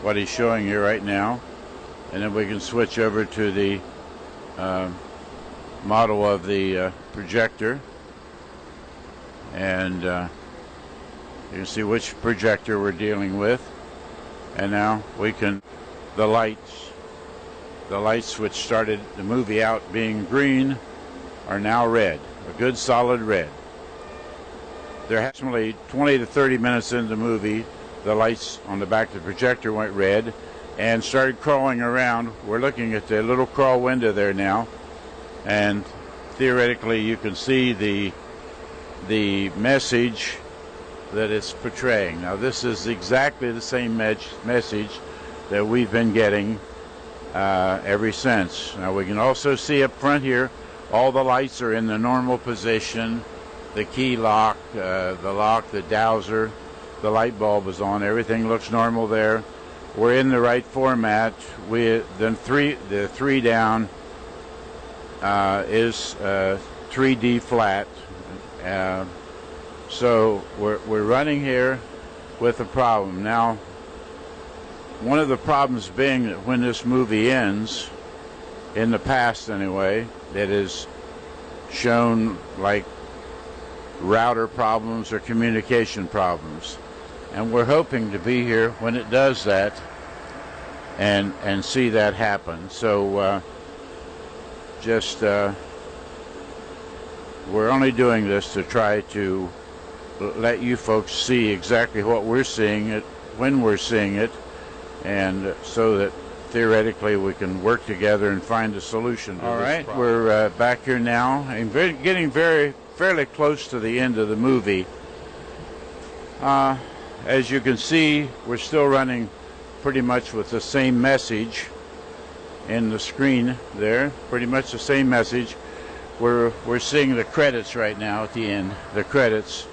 what he's showing you right now, and then we can switch over to the model of the projector, and you can see which projector we're dealing with. And now we can, the lights which started the movie out being green are now red, a good solid red. They're approximately 20 to 30 minutes into the movie, the lights on the back of the projector went red and started crawling around. We're looking at the little crawl window there now, and theoretically you can see the message that it's portraying. Now this is exactly the same message that we've been getting ever since. Now we can also see up front here, all the lights are in the normal position. The key lock, the dowser, the light bulb is on. Everything looks normal there. We're in the right format. The 3 down is 3D flat. So we're running here with a problem. Now, one of the problems being that when this movie ends, in the past anyway, it is shown like router problems or communication problems, and we're hoping to be here when it does that and see that happen. So we're only doing this to try to let you folks see exactly what we're seeing it when we're seeing it, and so that theoretically we can work together and find a solution to this problem. All right, we're back here now and getting fairly close to the end of the movie. As you can see, we're still running pretty much with the same message in the screen there, pretty much the same message. We're seeing the credits right now at the end, the credits.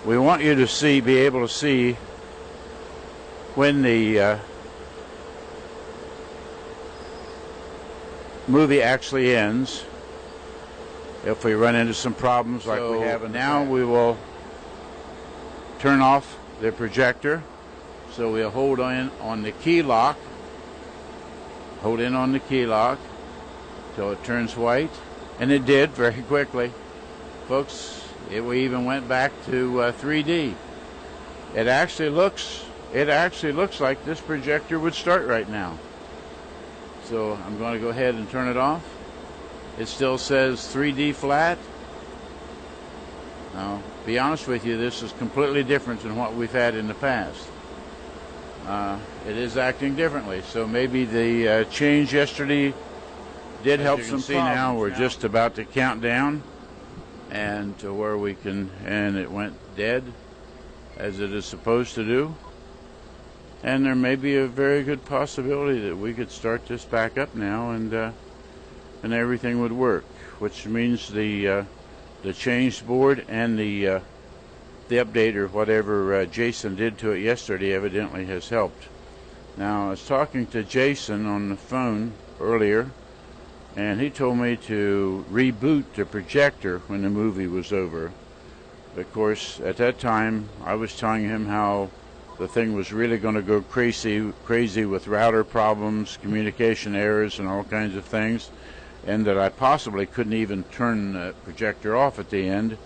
We want you to be able to see when the movie actually ends, if we run into some problems like we have in now. We will turn off the projector, so we'll hold on the key lock, hold in on the key lock till it turns white, and it did very quickly, folks. We even went back to 3D. It actually looks like this projector would start right now. So I'm going to go ahead and turn it off. It still says 3D flat. Now, to be honest with you, this is completely different than what we've had in the past. It is acting differently, so maybe the change yesterday did help some problems. Now we're just about to count down, and to where we can, and it went dead as it is supposed to do. And there may be a very good possibility that we could start this back up now, and everything would work, which means the change board and the update or whatever Jason did to it yesterday evidently has helped. Now, I was talking to Jason on the phone earlier, and he told me to reboot the projector when the movie was over. Of course, at that time, I was telling him how the thing was really going to go crazy with router problems, communication errors, and all kinds of things, and that I possibly couldn't even turn the projector off at the end.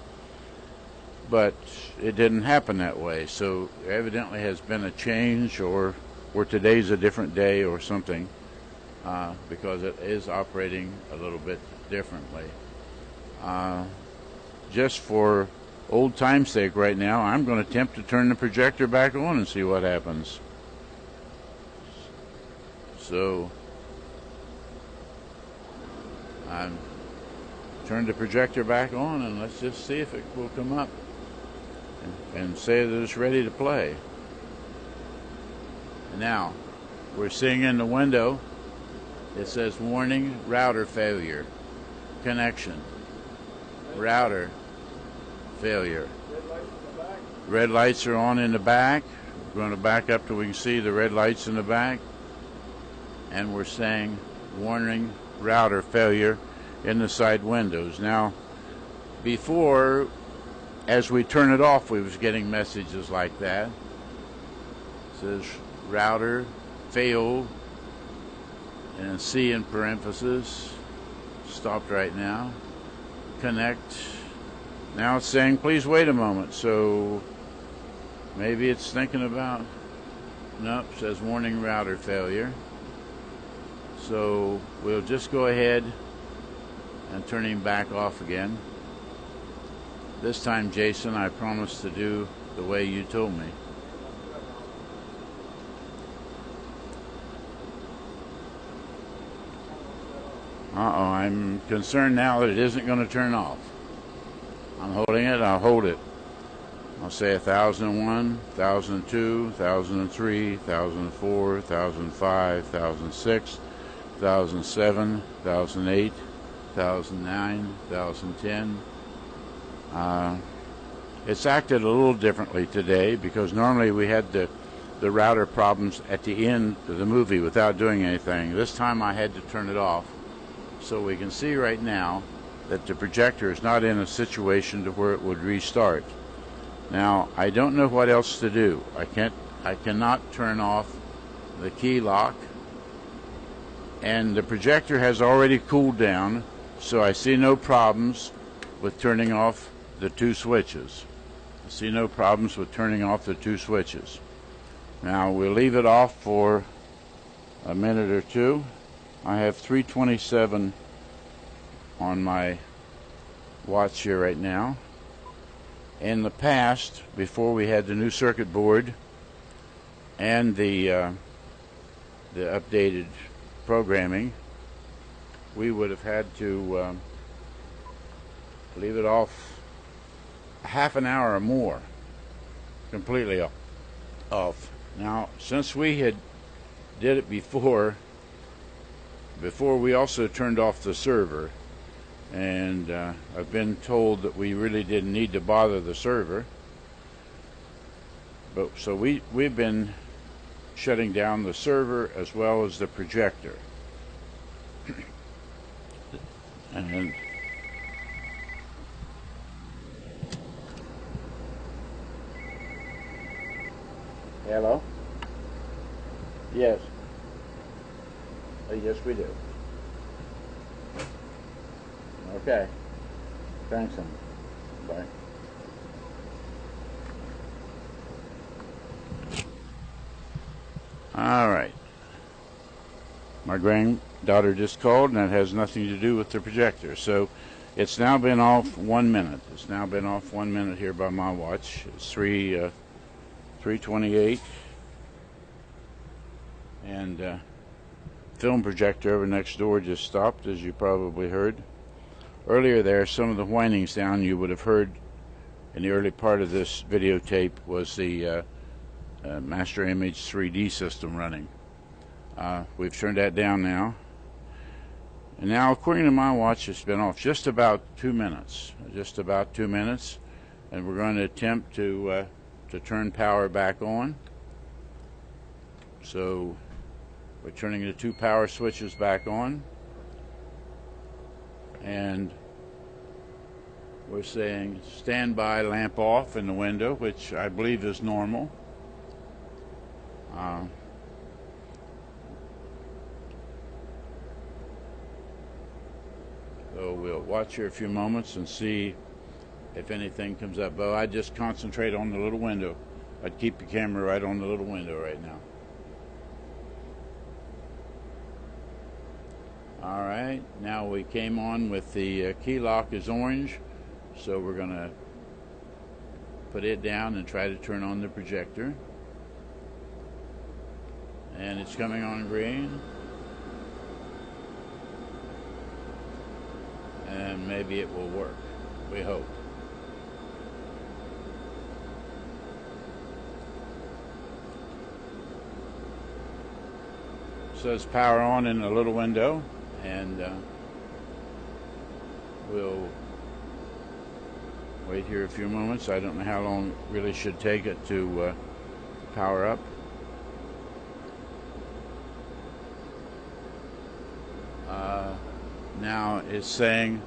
But it didn't happen that way. So evidently has been a change, or today's a different day or something, because it is operating a little bit differently. Just for old time's sake right now, I'm going to attempt to turn the projector back on and see what happens. So I'm turned the projector back on, and let's just see if it will come up and say that it's ready to play. Now we're seeing in the window, it says warning, router failure, connection, router failure. Red lights are on in the back. We're going to back up till we can see the red lights in the back, and we're saying warning, router failure in the side windows. Now, before, as we turn it off, we was getting messages like that, says router failed and C in parentheses. Stopped right now. Connect. Now it's saying please wait a moment, so maybe it's thinking about, nope, says warning router failure. So we'll just go ahead and turn him back off again. This time, Jason, I promise to do the way you told me. I'm concerned now that it isn't going to turn off. I'm holding it, I'll hold it. I'll say 1001, 1002, 1003, 1004, 1005, 1006, 1007, 1008, 1009, 1010. It's acted a little differently today because normally we had the router problems at the end of the movie without doing anything. This time I had to turn it off. So we can see right now that the projector is not in a situation to where it would restart. Now I don't know what else to do. I cannot turn off the key lock, and the projector has already cooled down, so I see no problems with turning off the two switches. I see no problems with turning off the two switches. Now we'll leave it off for a minute or two. I have 327 on my watch here right now. In the past, before we had the new circuit board and the updated programming, we would have had to leave it off half an hour or more, completely off. Now, since we had did it before we also turned off the server, and I've been told that we really didn't need to bother the server, but so we've been shutting down the server as well as the projector. And hello? Yes. Yes, we do. Okay. Thanks, honey. Bye. All right. My granddaughter just called, and that has nothing to do with the projector. So it's now been off 1 minute. It's now been off 1 minute here by my watch. It's 3:28, and film projector over next door just stopped, as you probably heard. Earlier there, some of the whining sound you would have heard in the early part of this videotape was the Master Image 3D system running. We've turned that down now. And now, according to my watch, it's been off just about 2 minutes. Just about 2 minutes. And we're going to attempt to turn power back on. So we're turning the two power switches back on. And we're saying standby lamp off in the window, which I believe is normal. So we'll watch here a few moments and see if anything comes up. But I just concentrate on the little window. I'd keep the camera right on the little window right now. All right, now we came on with the key lock is orange, so we're going to put it down and try to turn on the projector. And it's coming on green. And maybe it will work. We hope. It says power on in the little window. And we'll wait here a few moments. I don't know how long it really should take it to power up. Now it's saying